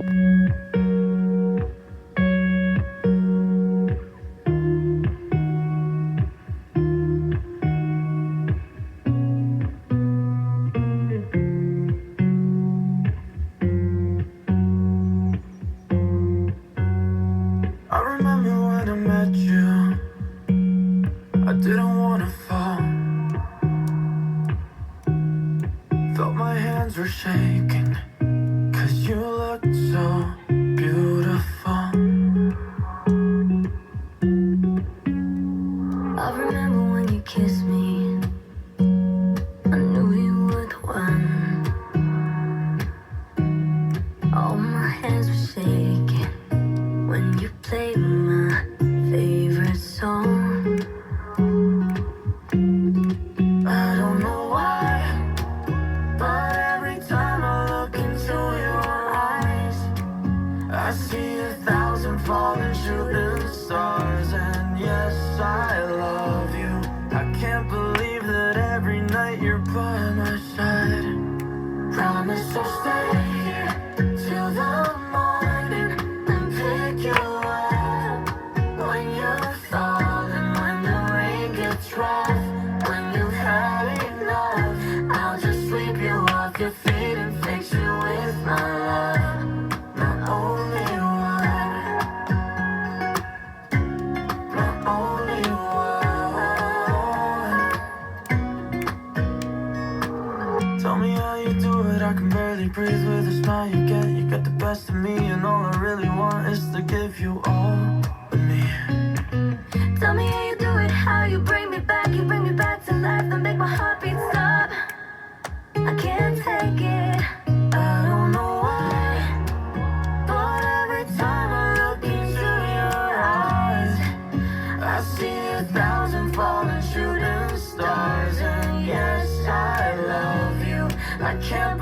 I remember when I met you, I didn't wanna fall. Felt my hands were shaking, 'cause you looked so beautiful. I remember when you kissed me, I knew you would win. All my hands were shaking when you played my favorite song. I don't know why, but every time I look into your eyes, I see 1,000 falling shooting stars. And yes, I love you. I can't believe that every night you're by my side. Promise I'll stay here till the morning and pick you up when you're falling, when the rain gets rough, when you've had enough. I'll just sweep you off your feet and fix you with my love, my only one, my only one. Tell me how you do it, I can barely breathe with the smile you get. You got the best of me, and all I really want is to give you all of me. Tell me how you do it, how you bring me back to life and make my heartbeat stop. I can't take it, I don't know why, but every time I look into your eyes, I see 1,000 falling shooting stars. And yes, I love you. I can't